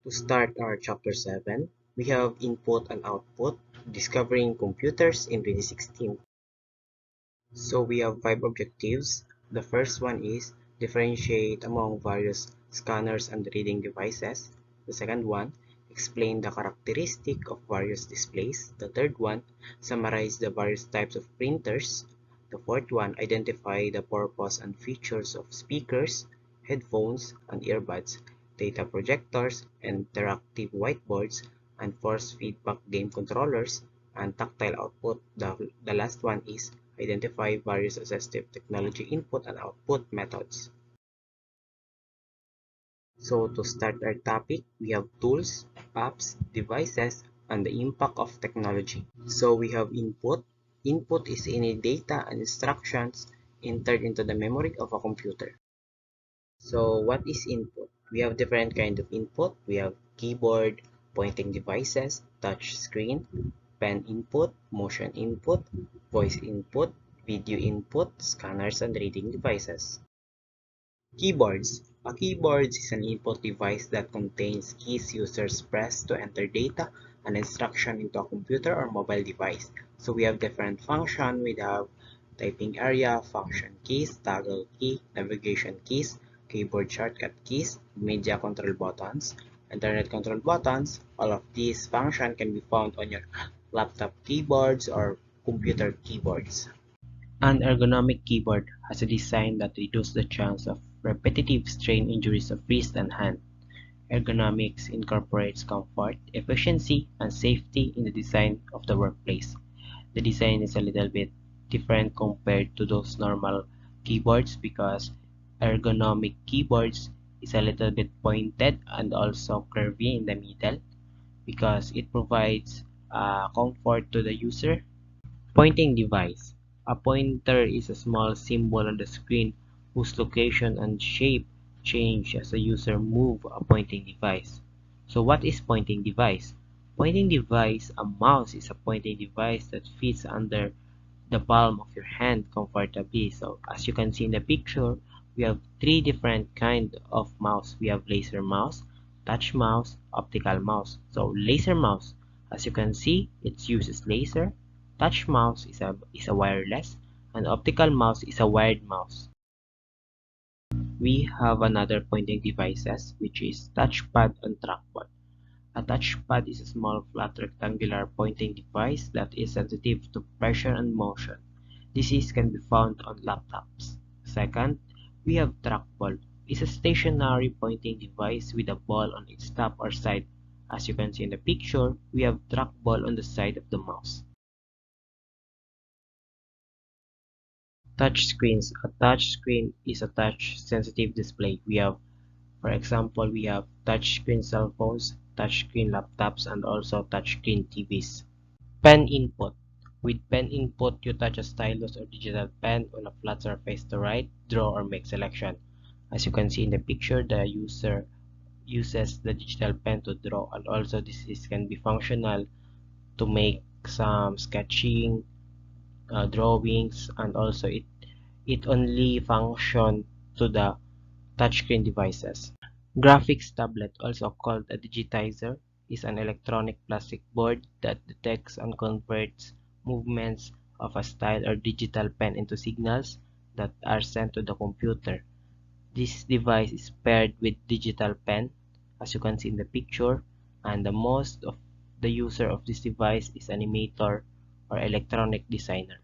To start our chapter 7, we have input and output, discovering computers in 2016. So we have 5 objectives. The first one is differentiate among various scanners and reading devices. The second one, explain the characteristic of various displays. The third one, summarize the various types of printers. The fourth one, identify the purpose and features of speakers, headphones, and earbuds, data projectors, interactive whiteboards, and force feedback game controllers, and tactile output. The last one is identify various assistive technology input and output methods. So to start our topic, we have tools, apps, devices, and the impact of technology. So we have input. Input is any data and instructions entered into the memory of a computer. So what is input? We have different kind of input. We have keyboard, pointing devices, touch screen, pen input, motion input, voice input, video input, scanners, and reading devices. Keyboards. A keyboard is an input device that contains keys users press to enter data and instruction into a computer or mobile device. So we have different functions. We have typing area, function keys, toggle key, navigation keys, keyboard shortcut keys, media control buttons, internet control buttons. All of these functions can be found on your laptop keyboards or computer keyboards. An ergonomic keyboard has a design that reduces the chance of repetitive strain injuries of wrist and hand. Ergonomics incorporates comfort, efficiency, and safety in the design of the workplace. The design is a little bit different compared to those normal keyboards because ergonomic keyboards is a little bit pointed and also curvy in the middle because it provides comfort to the user. Pointing device. A pointer is a small symbol on the screen whose location and shape change as the user moves a pointing device. So what is pointing device? Pointing device, a mouse is a pointing device that fits under the palm of your hand comfortably. So as you can see in the picture, we have 3 different kind of mouse. We have laser mouse, touch mouse, optical mouse. So laser mouse, as you can see, it uses laser. Touch mouse is a wireless, and optical mouse is a wired mouse. We have another pointing devices, which is touchpad and trackball. A touchpad is a small flat rectangular pointing device that is sensitive to pressure and motion. This can be found on laptops. Second, we have trackball. It's a stationary pointing device with a ball on its top or side. As you can see in the picture, we have trackball on the side of the mouse. Touch screens. A touch screen is a touch-sensitive display. For example, we have touchscreen cell phones, touchscreen laptops, and also touchscreen TVs. Pen input. With pen input, you touch a stylus or digital pen on a flat surface to write, draw, or make selection. As you can see in the picture, the user uses the digital pen to draw, and also this can be functional to make some sketching, drawings, and also it only function to the touchscreen devices. Graphics tablet, also called a digitizer, is an electronic plastic board that detects and converts movements of a style or digital pen into signals that are sent to the computer. This device is paired with digital pen, as you can see in the picture, and the most of the user of this device is animator or electronic designer.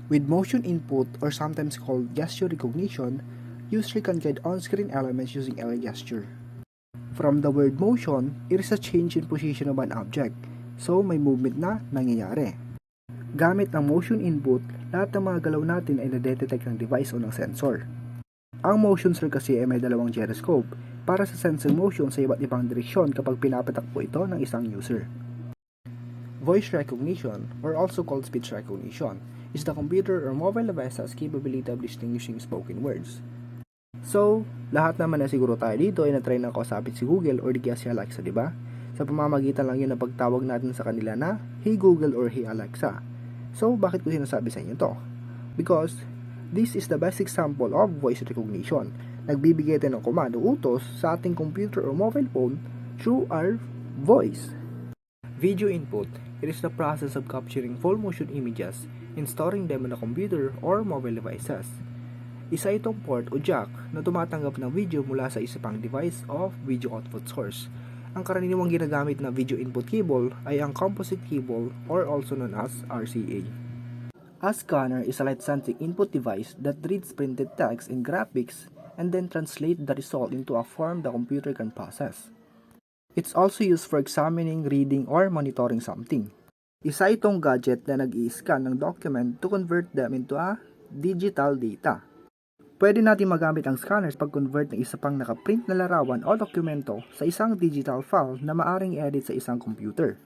With motion input, or sometimes called gesture recognition, user can guide on-screen elements using any gesture. From the word motion, it is a change in position of an object, so may movement na nangyayari. Gamit ang motion input, lahat ng mga galaw natin ay nadetect ng device o ng sensor. Ang motion sensor kasi ay may dalawang gyroscope para sa sensing motion sa iba't ibang direksyon kapag pinapatakbo ito ng isang user. Voice recognition, or also called speech recognition, is the computer or mobile device's capability of distinguishing spoken words. So, lahat naman na siguro tayo dito ay na-try na kausapin si Google or di kaya si Alexa, diba? Sa pamamagitan lang yun ng pagtawag natin sa kanila na, "Hey Google" or "Hey Alexa." So, bakit ko sinasabi sa inyo to? Because, This is the best example of voice recognition. Nagbibigay tayo ng komando utos sa ating computer or mobile phone through our voice. Video input. It is the process of capturing full motion images and storing them on a computer or mobile devices. Isa itong port o jack na tumatanggap ng video mula sa isa pang device of video output source. Ang karaniwang ginagamit na video input cable ay ang composite cable or also known as RCA. A scanner is a light-sensing input device that reads printed text and graphics and then translates the result into a form the computer can process. It's also used for examining, reading, or monitoring something. Isa itong gadget na nag-i-scan ng document to convert them into a digital data. Pwede natin magamit ang scanners pag-convert ng isa pang nakaprint na larawan o dokumento sa isang digital file na maaring edit sa isang computer.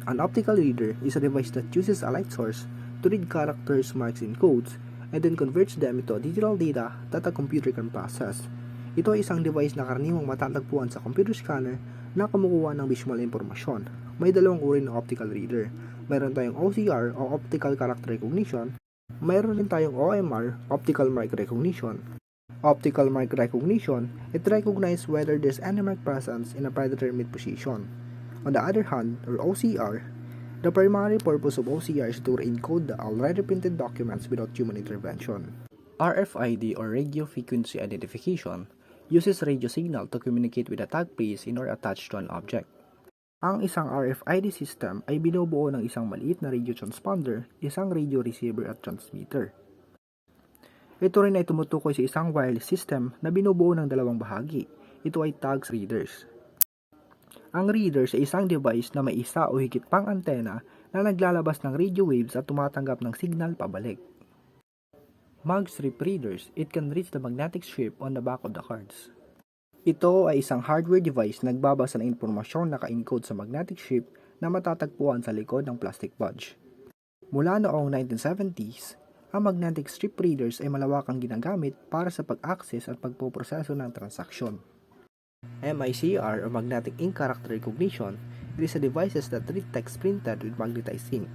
An optical reader is a device that uses a light source to read characters, marks, and codes and then converts them into digital data that a computer can process. Ito ay isang device na karaniwang matatagpuan sa computer scanner na kumukuha ng visual na impormasyon. May dalawang uri ng optical reader. Mayroon tayong OCR o Optical Character Recognition. Mayroon din tayong OMR, Optical Mark Recognition. Optical Mark Recognition, it recognizes whether there's any mark presence in a predetermined position. On the other hand, or OCR, the primary purpose of OCR is to encode the already printed documents without human intervention. RFID or Radio Frequency Identification uses radio signal to communicate with a tag placed in or attached to an object. Ang isang RFID system ay binubuo ng isang maliit na radio transponder, isang radio receiver at transmitter. Ito rin ay tumutukoy sa isang wireless system na binubuo ng dalawang bahagi. Ito ay tags readers. Ang readers ay isang device na may isa o higit pang antena na naglalabas ng radio waves at tumatanggap ng signal pabalik. Mag strip readers, it can read the magnetic strip on the back of the cards. Ito ay isang hardware device na nagbabasa ng impormasyon na naka-encode sa magnetic strip na matatagpuan sa likod ng plastic badge. Mula noong 1970s, ang magnetic strip readers ay malawakang ginagamit para sa pag-access at pagpoproseso ng transaksyon. MICR o Magnetic Ink Character Recognition, it is a devices that read text printed with magnetized ink.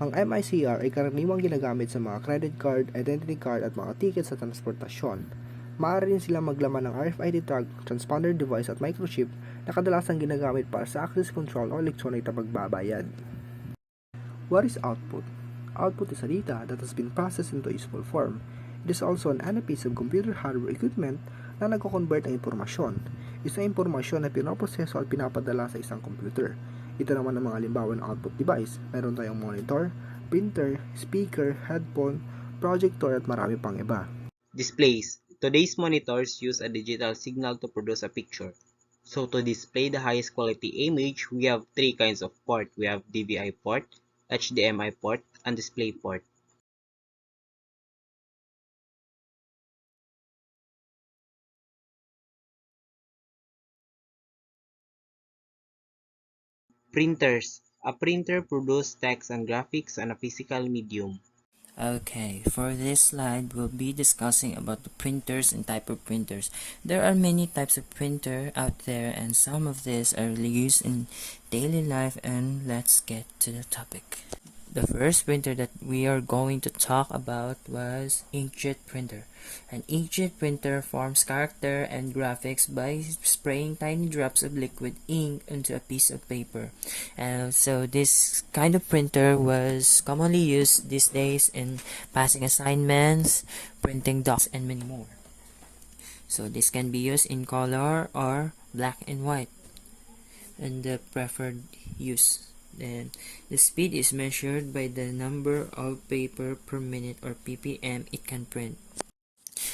Ang MICR ay karaniwang ginagamit sa mga credit card, identity card at mga ticket sa transportasyon. Maaari rin silang maglaman ng RFID tag, transponder device at microchip na kadalasang ginagamit para sa access control o electronic na pagbabayad. What is output? Output is a data that has been processed into useful form. It is also any piece of computer hardware equipment na nagko-convert ng impormasyon. Isang impormasyon na pinoproseso at pinapadala sa isang computer. Ito naman ang mga halimbawa ng output device. Meron tayong monitor, printer, speaker, headphone, projector at marami pang iba. Displays. Today's monitors use a digital signal to produce a picture. So to display the highest quality image, we have three kinds of port. We have DVI port, HDMI port, and display port. Printers. A printer produces text and graphics on a physical medium. Okay, for this slide, we'll be discussing about the printers and type of printers. There are many types of printer out there, and some of these are used in daily life, and let's get to the topic. The first printer that we are going to talk about was inkjet printer. An inkjet printer forms character and graphics by spraying tiny drops of liquid ink onto a piece of paper. And so this kind of printer was commonly used these days in passing assignments, printing docs, and many more. So this can be used in color or black and white, and the preferred use. Then the speed is measured by the number of paper per minute or ppm it can print.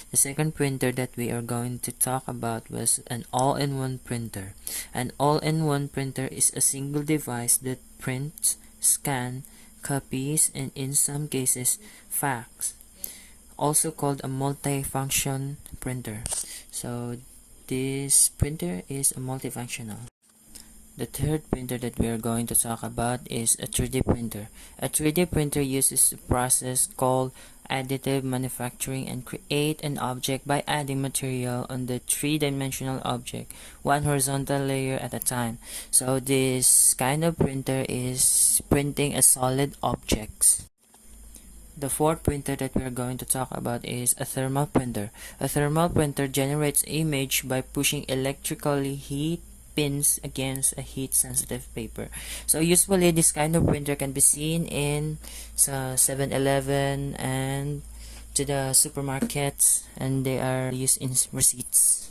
The second printer that we are going to talk about was an all-in-one printer. An all-in-one printer is a single device that prints, scans, copies, and in some cases fax. Also called a multifunction printer. So this printer is a multifunctional. The third printer that we are going to talk about is a 3D printer. A 3D printer uses a process called additive manufacturing and create an object by adding material on the three-dimensional object, one horizontal layer at a time. So this kind of printer is printing a solid objects. The fourth printer that we are going to talk about is a thermal printer. A thermal printer generates image by pushing electrically heat pins against a heat-sensitive paper. So usually this kind of printer can be seen in 7-Eleven and to the supermarkets, and they are used in receipts.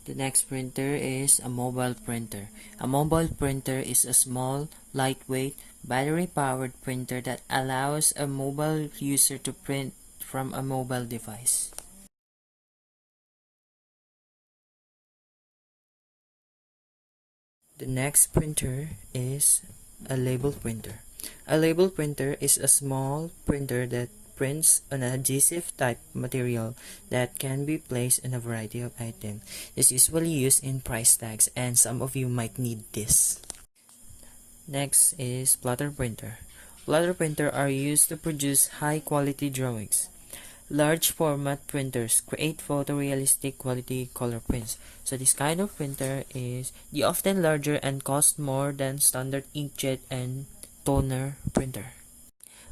The next printer is a mobile printer. A mobile printer is a small, lightweight, battery-powered printer that allows a mobile user to print from a mobile device. The next printer is a label printer. A label printer is a small printer that prints an adhesive type material that can be placed in a variety of items. It's usually used in price tags, and some of you might need this. Next is plotter printer. Plotter printer are used to produce high quality drawings. Large format printers create photorealistic quality color prints. So this kind of printer is the often larger and cost more than standard inkjet and toner printer.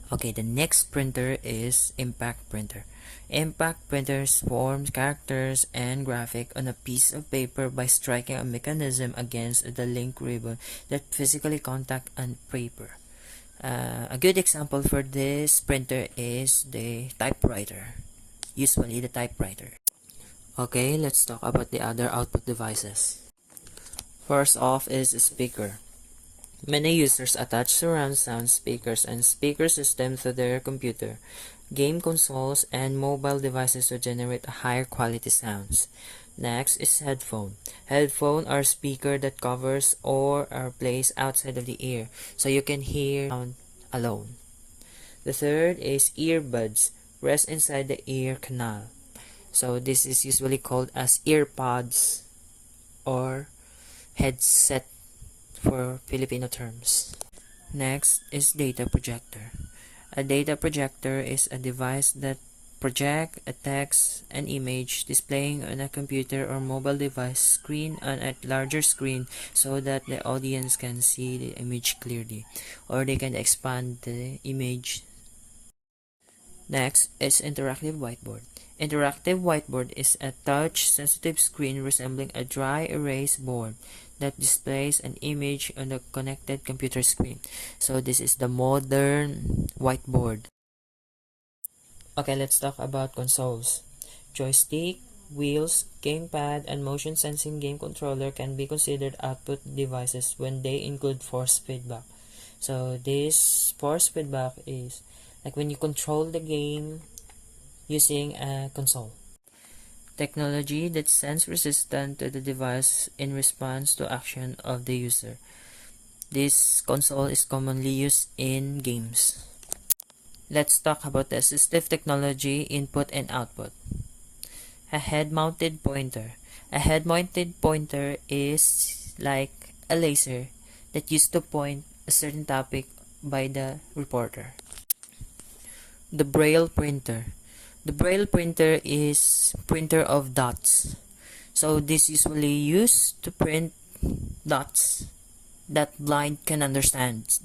Okay, the next printer is impact printer. Impact printers form characters and graphic on a piece of paper by striking a mechanism against the link ribbon that physically contact a paper. A good example for this printer is the typewriter, usually the typewriter. Okay, let's talk about the other output devices. First off is a speaker. Many users attach surround sound speakers and speaker systems to their computer, game consoles, and mobile devices to generate higher quality sounds. Next is headphone. Headphone are speaker that covers or are placed outside of the ear, so you can hear sound alone. The third is earbuds, rest inside the ear canal. So this is usually called as earpods or headset for Filipino terms. Next is data projector. A data projector is a device that projects a text and image displaying on a computer or mobile device screen on a larger screen so that the audience can see the image clearly, or they can expand the image. Next is interactive whiteboard. Interactive whiteboard is a touch-sensitive screen resembling a dry erase board that displays an image on the connected computer screen. So this is the modern whiteboard. Okay, let's talk about consoles. Joystick, wheels, gamepad, and motion sensing game controller can be considered output devices when they include force feedback. So this force feedback is like when you control the game using a console. Technology that sends resistance to the device in response to action of the user. This console is commonly used in games. Let's talk about the assistive technology input and output. A head-mounted pointer. A head-mounted pointer is like a laser that used to point a certain topic by the reporter. The braille printer. The braille printer is printer of dots. So this usually used to print dots that blind can understand.